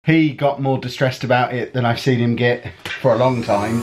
He got more distressed about it than I've seen him get for a long time.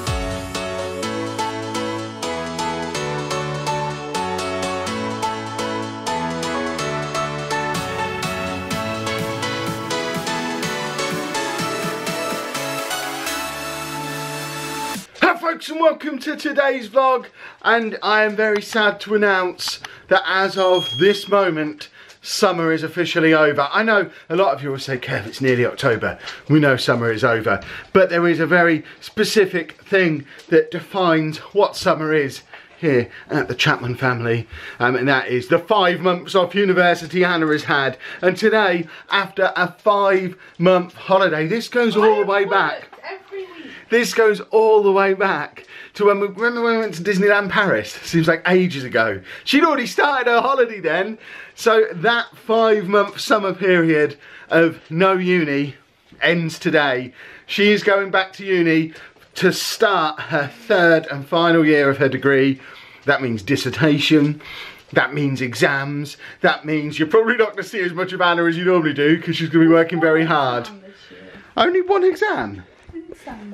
Hi folks, and welcome to today's vlog. And I am very sad to announce that as of this moment, summer is officially over. I know a lot of you will say, Kev, it's nearly October. We know summer is over. But there is a very specific thing that defines what summer is here at the Chapman family. And that is the 5 months off university Anna has had. And today, after a 5-month holiday, this goes all the way back. This goes all the way back to when remember when we went to Disneyland Paris? Seems like ages ago. She'd already started her holiday then. So that 5-month summer period of no uni ends today. She is going back to uni to start her 3rd and final year of her degree. That means dissertation. That means exams. That means you're probably not going to see as much of Anna as you normally do because she's going to be working very hard. Only one exam?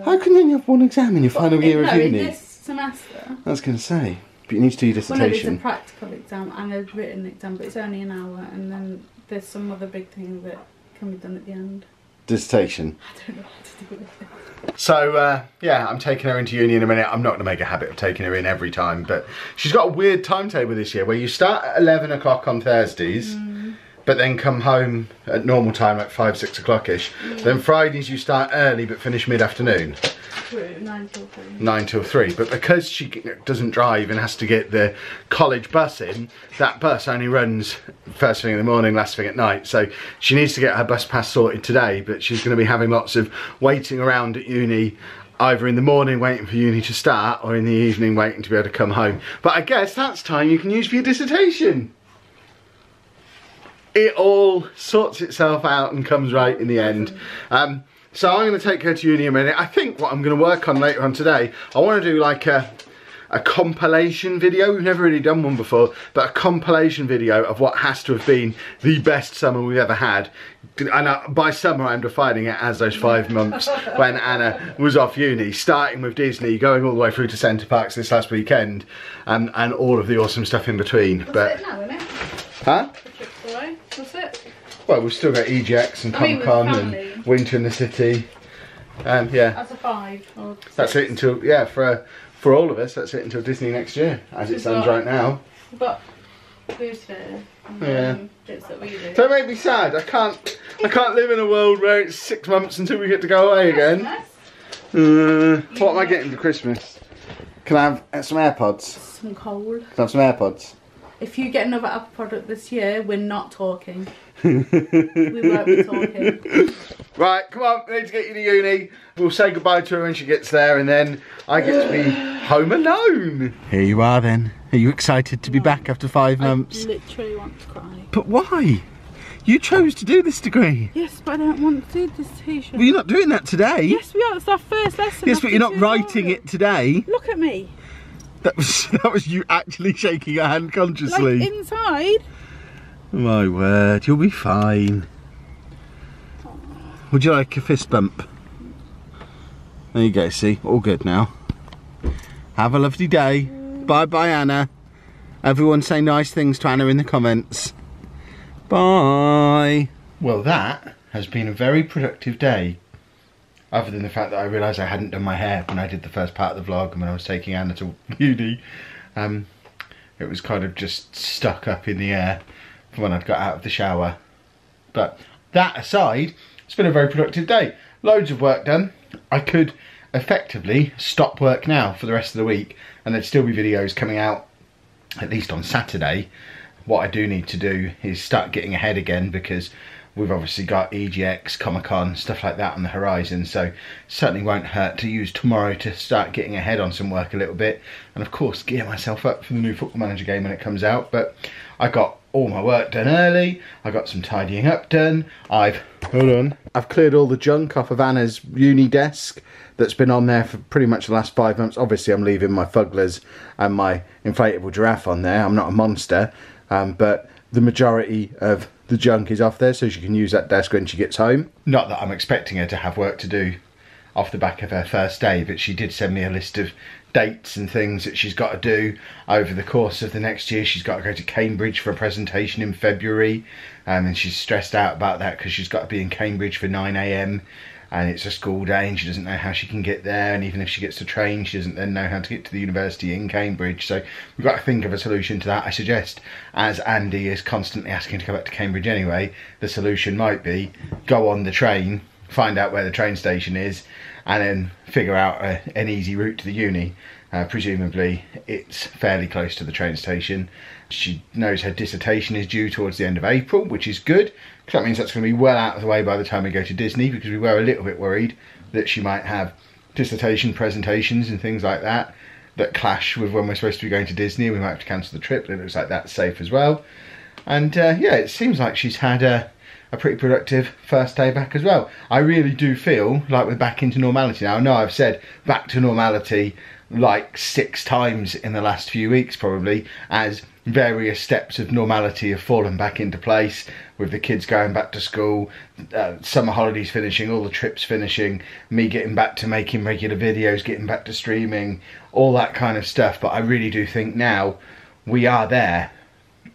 How can you have one exam in your final year of uni? This semester. I was going to say, but you need to do your dissertation. Well, no, it's a practical exam and a written exam, but it's only an hour, and then there's some other big thing that can be done at the end. Dissertation. I don't know what to do with it. So, yeah, I'm taking her into uni in a minute. I'm not going to make a habit of taking her in every time, but she's got a weird timetable this year where you start at 11 o'clock on Thursdays. But then come home at normal time, like 5, 6 o'clock-ish. Then Fridays you start early but finish mid-afternoon. 9 till 3. 9 till 3. But because she doesn't drive and has to get the college bus in, that bus only runs first thing in the morning, last thing at night. So she needs to get her bus pass sorted today, but she's going to be having lots of waiting around at uni, either in the morning waiting for uni to start or in the evening waiting to be able to come home. But I guess that's time you can use for your dissertation. It all sorts itself out and comes right in the end. So I'm going to take her to uni in a minute. I think what I'm going to work on later on today, I want to do like a compilation video. We've never really done one before, but a compilation video of what has to have been the best summer we've ever had. And by summer I'm defining it as those 5 months when Anna was off uni, starting with Disney, going all the way through to Centre Parks this last weekend, and all of the awesome stuff in between. That's it now, isn't it? Huh? That's it. Well, we've still got EGX and Comic-Con and Winter in the City. Yeah. That's a 5. Or 6. That's it until, yeah, for all of us, that's it until Disney next year, as it stands right now. We've got Boost here. Yeah. Bits that we do. So it made me sad. I can't live in a world where it's 6 months until we get to go away again. What am I getting for Christmas? Can I have some AirPods? Some cold. Can I have some AirPods? If you get another Apple product this year, we're not talking. We won't be talking. Right, come on, we need to get you to uni. We'll say goodbye to her when she gets there, and then I get to be home alone. Here you are then. Are you excited to be back after 5 months? I literally want to cry. But why? You chose to do this degree. Yes, but I don't want to do this t-shirt. Well, you're not doing that today. Yes, we are. It's our first lesson. Yes, but you're not writing it today. Look at me. That was you actually shaking your hand consciously. Like inside. My word, you'll be fine. Would you like a fist bump? There you go, see, all good now. Have a lovely day. Bye bye, Anna. Everyone say nice things to Anna in the comments. Bye. Well, that has been a very productive day. Other than the fact that I realised I hadn't done my hair when I did the first part of the vlog and when I was taking Anna to uni. It was kind of just stuck up in the air for when I'd got out of the shower. But that aside, it's been a very productive day. Loads of work done. I could effectively stop work now for the rest of the week and there'd still be videos coming out at least on Saturday. What I do need to do is start getting ahead again because we've obviously got EGX, Comic-Con, stuff like that on the horizon, so certainly won't hurt to use tomorrow to start getting ahead on some work a little bit, and of course gear myself up for the new Football Manager game when it comes out. But I got all my work done early, I got some tidying up done, I've cleared all the junk off of Anna's uni desk that's been on there for pretty much the last 5 months. Obviously I'm leaving my Fugglers and my inflatable giraffe on there, I'm not a monster, but the majority of the junk is off there so she can use that desk when she gets home. Not that I'm expecting her to have work to do off the back of her first day, but she did send me a list of dates and things that she's got to do over the course of the next year. She's got to go to Cambridge for a presentation in February, and she's stressed out about that because she's got to be in Cambridge for 9 AM and it's a school day and she doesn't know how she can get there, and even if she gets to train, she doesn't then know how to get to the university in Cambridge. So we've got to think of a solution to that. I suggest, as Andy is constantly asking to go back to Cambridge anyway, the solution might be go on the train, find out where the train station is, and then figure out an easy route to the uni. Presumably it's fairly close to the train station. She knows her dissertation is due towards the end of April, which is good, because that means that's going to be well out of the way by the time we go to Disney, because we were a little bit worried that she might have dissertation presentations and things like that that clash with when we're supposed to be going to Disney, and we might have to cancel the trip, but it looks like that's safe as well. And yeah, it seems like she's had a pretty productive first day back as well. I really do feel like we're back into normality now. I know I've said back to normality like 6 times in the last few weeks probably, as various steps of normality have fallen back into place, with the kids going back to school, summer holidays finishing, all the trips finishing, me getting back to making regular videos, getting back to streaming, all that kind of stuff. But I really do think now we are there.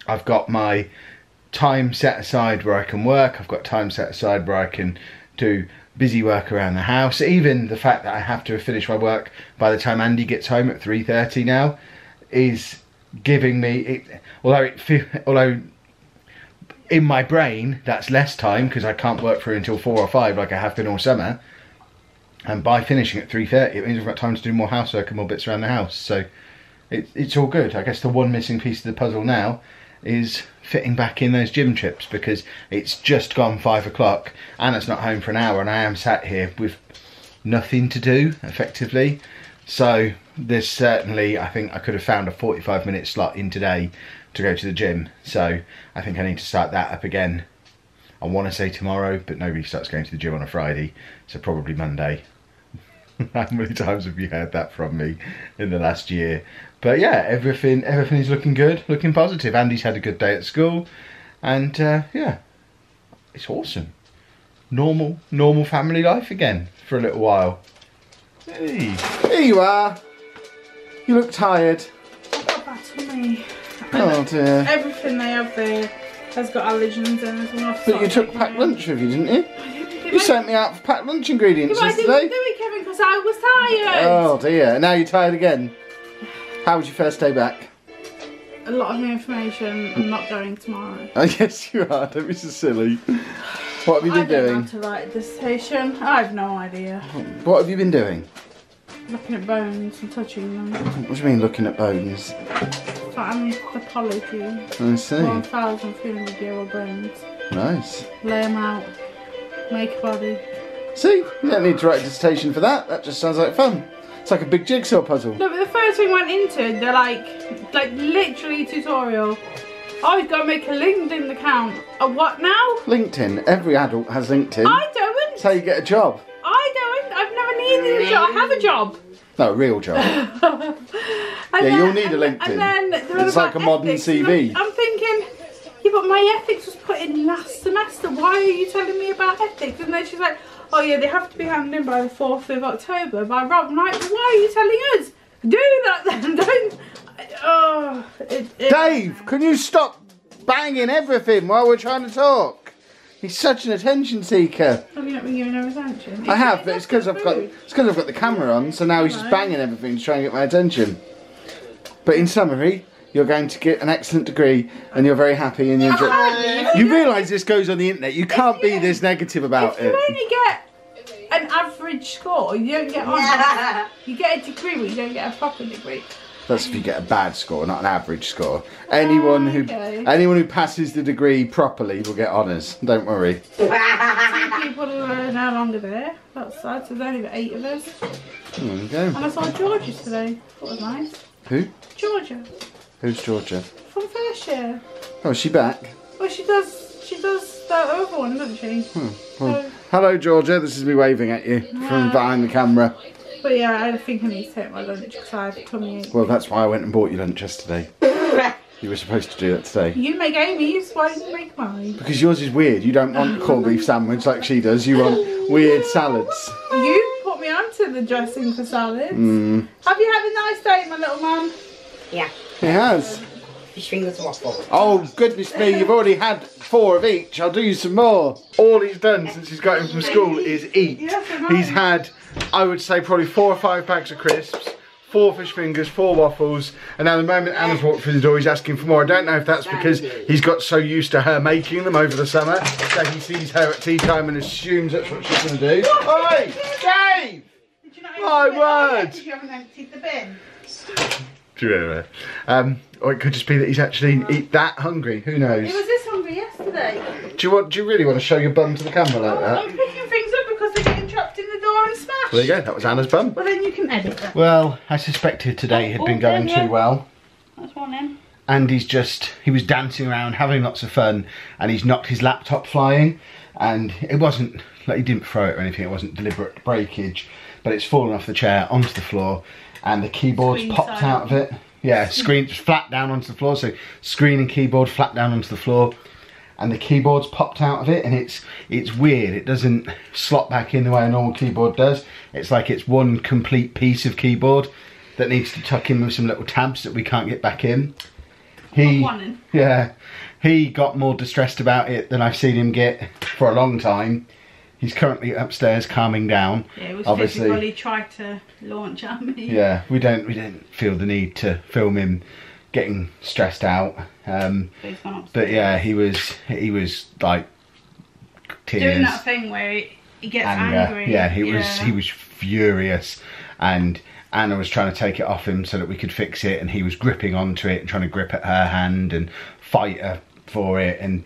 I've got my time set aside where I can work, I've got time set aside where I can do busy work around the house. Even the fact that I have to finish my work by the time Andy gets home at 3:30 now is giving me, although in my brain that's less time because I can't work through until 4 or 5 like I have been all summer, and by finishing at 3:30 it means I've got time to do more housework and more bits around the house. So it's all good. I guess the one missing piece of the puzzle now is fitting back in those gym trips, because it's just gone 5 o'clock, Anna's not home for an hour, and I am sat here with nothing to do effectively. So there's certainly, I think I could have found a 45-minute slot in today to go to the gym, so I think I need to start that up again. I want to say tomorrow, but nobody starts going to the gym on a Friday, so probably Monday. How many times have you heard that from me in the last year? But yeah, everything is looking good, looking positive. Andy's had a good day at school, and yeah, it's awesome. Normal family life again for a little while. Hey, here you are. You look tired. I've got bad tummy. Oh dear. Everything they have there has got allergens in it. But you took packed lunch with you, didn't you? You sent me out for packed lunch ingredients yesterday. I didn't do it, Kevin, because I was tired. Oh dear. And now you're tired again. How was your first day back? A lot of new information. I'm not going tomorrow. Oh yes you are. Don't be so silly. What have you been doing? I don't know how to write a dissertation. I have no idea. What have you been doing? Looking at bones and touching them. What do you mean looking at bones? Pathology. I see. 1,300-year-old bones. Nice. Lay them out. Make a body. See? You don't need to write a dissertation for that. That just sounds like fun. It's like a big jigsaw puzzle. No, but the first thing went into, they're like literally tutorial. Oh, you've got to make a LinkedIn account. A what now? LinkedIn. Every adult has LinkedIn. I don't. That's how you get a job. I don't. I've never needed a job. I have a job. No, a real job. You'll need a LinkedIn. And then it's like a modern CV. I'm thinking, yeah, but my ethics was put in last semester. Why are you telling me about ethics? And then she's like, oh yeah, they have to be handed in by the 4th of October by Rob. I'm like, why are you telling us? Do that then. Don't. Oh, Dave, can you stop banging everything while we're trying to talk? He's such an attention seeker. Have you not been giving her attention? I have, but it's because I've got the camera on, so now he's just banging everything to try and get my attention. But in summary, you're going to get an excellent degree, and you're very happy, and you enjoy. You realise this goes on the internet. You can't be this negative about it. If you only get an average score, you don't get honours. You get a degree, but you don't get a proper degree. That's if you get a bad score, not an average score. Anyone who passes the degree properly will get honours. Don't worry. Some people are no longer there. That's sad. So there's only 8 of us. There you go. And I saw Georgia today. That was nice. Who? Georgia. Who's Georgia? From first year. Oh, is she back? Well, she does the other one, doesn't she? Well, so, hello, Georgia. This is me waving at you from behind the camera. But yeah, I think I need to take my lunch because I have tummy ache. Well, that's why I went and bought you lunch yesterday. You were supposed to do that today. You make Amy's, why don't you make mine? Because yours is weird. You don't want corned beef sandwich like she does. You want weird salads. You put me onto the dressing for salads. Have you had a nice day, my little man? Yeah. He has. Fish fingers and waffle. Oh, goodness me, you've already had 4 of each. I'll do you some more. All he's done since he's got him from school is eat. Yes, He's had, I would say, probably 4 or 5 bags of crisps, 4 fish fingers, 4 waffles, and now the moment Anna's walked through the door, he's asking for more. I don't know if that's because he's got so used to her making them over the summer that he sees her at tea time and assumes that's what she's going to do. Oi, Dave! Did you not My word! Because you haven't emptied the bin. Or it could just be that he's actually that hungry. Who knows? He was this hungry yesterday. Do you really want to show your bum to the camera like that? I'm picking things up because they're getting trapped in the door and smashed. There you go. That was Anna's bum. Well, then you can edit that. Well, I suspected today had been going too well. That's one in. And he was dancing around, having lots of fun, and he's knocked his laptop flying. And it wasn't, like, he didn't throw it or anything, it wasn't deliberate breakage, but it's fallen off the chair onto the floor, and the keyboard's popped out of it. Yeah, screen flat down onto the floor, so screen and keyboard flat down onto the floor, and the keyboard's popped out of it, and it's weird. It doesn't slot back in the way a normal keyboard does. It's like it's one complete piece of keyboard that needs to tuck in with some little tabs that we can't get back in. He got more distressed about it than I've seen him get for a long time. He's currently upstairs calming down. Yeah, it was obviously. physically tried to launch at me. Yeah, we didn't feel the need to film him getting stressed out. But yeah, he was like tears. Doing that thing where he gets angry. Yeah, he was furious, and Anna was trying to take it off him so that we could fix it, and he was gripping onto it and trying to grip at her hand and fight her for it, and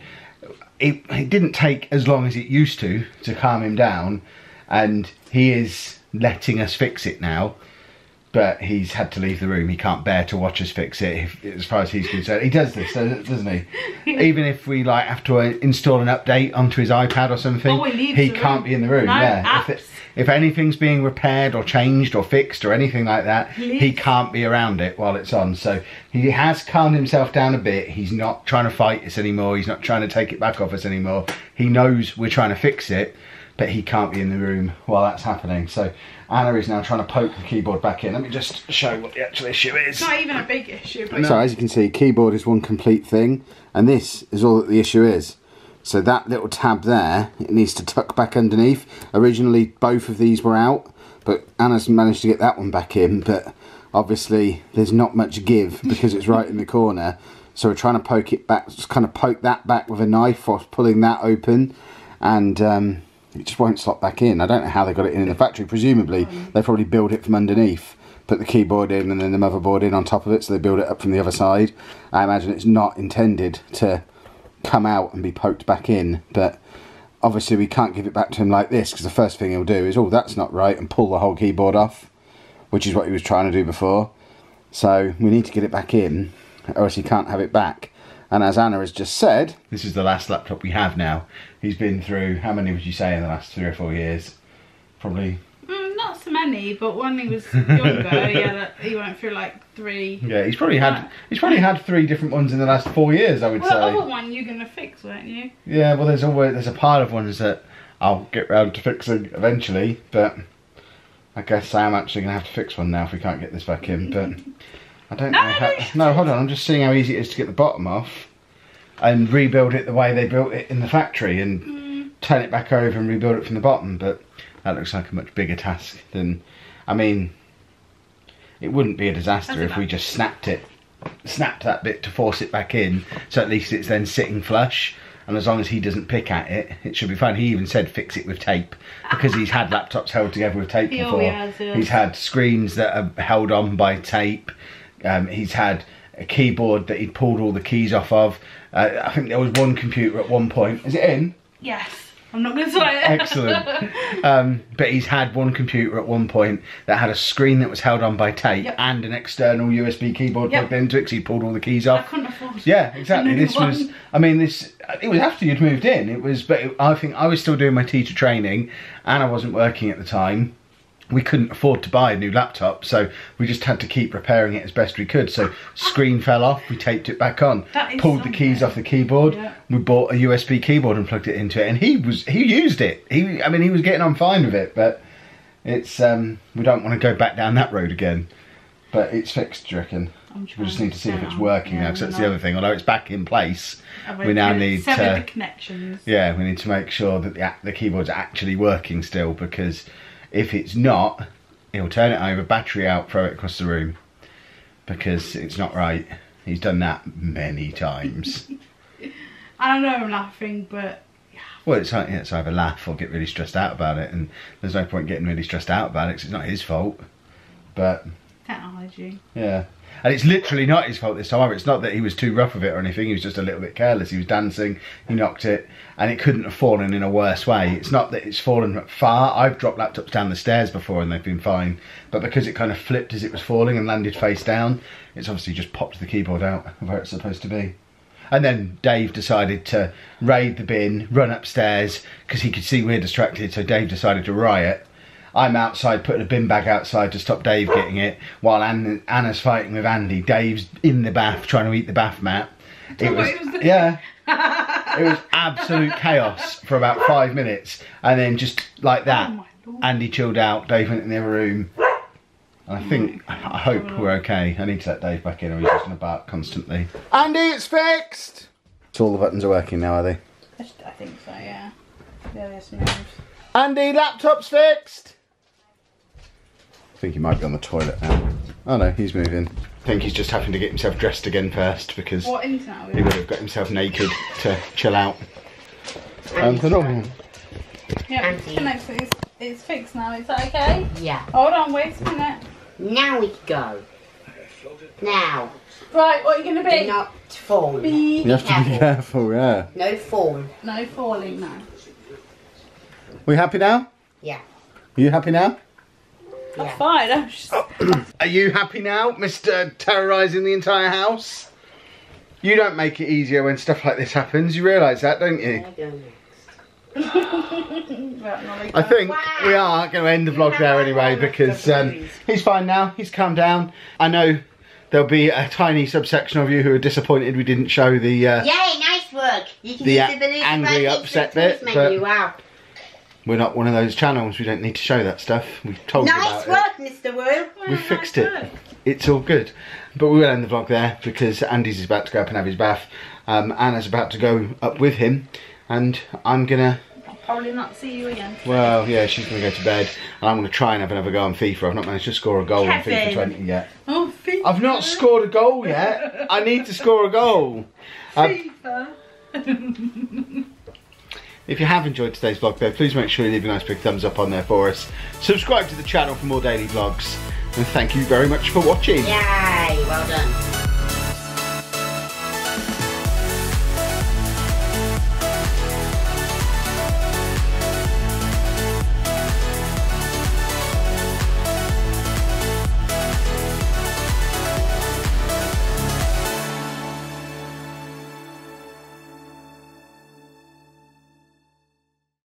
it didn't take as long as it used to calm him down, and he is letting us fix it now, but he's had to leave the room. He can't bear to watch us fix it, as far as he's concerned. He does this, doesn't he? Even if we like have to install an update onto his iPad or something, he can't be in the room. No, yeah. If anything's being repaired or changed or fixed or anything like that, he can't be around it while it's on. So he has calmed himself down a bit. He's not trying to fight us anymore. He's not trying to take it back off us anymore. He knows we're trying to fix it, but he can't be in the room while that's happening. So Anna is now trying to poke the keyboard back in. Let me just show what the actual issue is. It's not even a big issue. But So as you can see, keyboard is one complete thing, and this is all that the issue is. So that little tab there, it needs to tuck back underneath. Originally both of these were out, but Anna's managed to get that one back in, but obviously there's not much give because it's right in the corner. So we're trying to poke it back, just kind of poke that back with a knife whilst pulling that open, and it just won't slot back in. I don't know how they got it in the factory. Presumably they probably build it from underneath, put the keyboard in and then the motherboard in on top of it, so they build it up from the other side. I imagine it's not intended to come out and be poked back in, but obviously we can't give it back to him like this, because the first thing he'll do is, oh, that's not right, and pull the whole keyboard off, which is what he was trying to do before. So we need to get it back in, or else he can't have it back. And as Anna has just said, this is the last laptop we have now. He's been through, how many would you say in the last 3 or 4 years? Probably not so many, but when he was younger, he went through like 3. Yeah, he's probably had 3 different ones in the last 4 years, I would say. The other one you're gonna fix, weren't you? Yeah, well, there's a pile of ones that I'll get round to fixing eventually, but I guess I am actually gonna have to fix one now if we can't get this back in. But I don't know how. No, hold on. I'm just seeing how easy it is to get the bottom off and rebuild it the way they built it in the factory, and turn it back over and rebuild it from the bottom. But that looks like a much bigger task than, I mean, it wouldn't be a disaster if we just snapped that bit to force it back in, so at least it's then sitting flush, and as long as he doesn't pick at it, it should be fine. He even said fix it with tape, because he's had laptops held together with tape before. He's had screens that are held on by tape. He's had a keyboard that he'd pulled all the keys off of. I think there was one computer at one point. Is it in? Yes. I'm not going to say it. Excellent. But he's had one computer at one point that had a screen that was held on by tape and an external USB keyboard plugged into it, because he pulled all the keys off. I couldn't afford. Yeah, exactly. This was, I mean, it was after you'd moved in. It was, but I think I was still doing my teacher training. Anna wasn't working at the time. we couldn't afford to buy a new laptop, so we just had to keep repairing it as best we could. So screen fell off, we taped it back on, pulled the keys off the keyboard, we bought a USB keyboard and plugged it into it, and he used it. I mean, he was getting on fine with it, but it's we don't want to go back down that road again. But it's fixed, do you reckon? We just need to see if it's working now, because that's the other thing. Although it's back in place, we now need to sever the connections. Yeah, we need to make sure that the keyboard's actually working still, because if it's not, he'll turn it over, battery out, throw it across the room, because it's not right. He's done that many times. I know I'm laughing, but well, it's either laugh or get really stressed out about it, and there's no point getting really stressed out about it because it's not his fault. But technology. Yeah. And it's literally not his fault this time either. It's not that he was too rough with it or anything. He was just a little bit careless. He was dancing, he knocked it, and it couldn't have fallen in a worse way. It's not that it's fallen far. I've dropped laptops down the stairs before and they've been fine. But because it kind of flipped as it was falling and landed face down, it's obviously just popped the keyboard out of where it's supposed to be. And then Dave decided to raid the bin, run upstairs, because he could see we're distracted, so Dave decided to riot. I'm outside putting a bin bag outside to stop Dave getting it, while Anna's fighting with Andy. Dave's in the bath trying to eat the bath mat. It was absolute chaos for about 5 minutes, and then just like that, Andy chilled out. Dave went in the other room, and I hope we're okay. I need to let Dave back in, or he's just going to bark constantly. Andy, it's fixed. So all the buttons are working now, are they? I think so. Yeah. Yeah, they're smooth. Andy, laptop's fixed. I think he might be on the toilet now. Oh no, he's moving. I think he's just having to get himself dressed again first, because he would have got himself naked to chill out. Yeah, it's fixed now. Is that okay? Yeah. Hold on, wait a minute. Now we go. Now. Right, what are you going to be? Do not fall. You have to be careful, yeah. No fall. No falling now. We happy now? Yeah. Are you happy now? That's fine. I'm just... Are you happy now, Mr. Terrorising the entire house? You don't make it easier when stuff like this happens. You realise that, don't you? I think we are going to end the vlog there anyway, because he's fine now. He's calmed down. I know there'll be a tiny subsection of you who are disappointed we didn't show the yay, nice work. You can the angry upset bit, but wow. We're not one of those channels. We don't need to show that stuff. We've told you about it. Nice work, Mr. Wu. We fixed it. It's all good. But we will end the vlog there, because Andy's about to go up and have his bath. Anna's about to go up with him, and I'm gonna... I'll probably not see you again. Well, yeah, she's gonna go to bed, and I'm gonna try and have another go on FIFA. I've not managed to score a goal in FIFA 20 yet. Oh, FIFA. I've not scored a goal yet. I need to score a goal. FIFA. If you have enjoyed today's vlog though, please make sure you leave a nice big thumbs up on there for us. Subscribe to the channel for more daily vlogs. And thank you very much for watching. Yay, well done.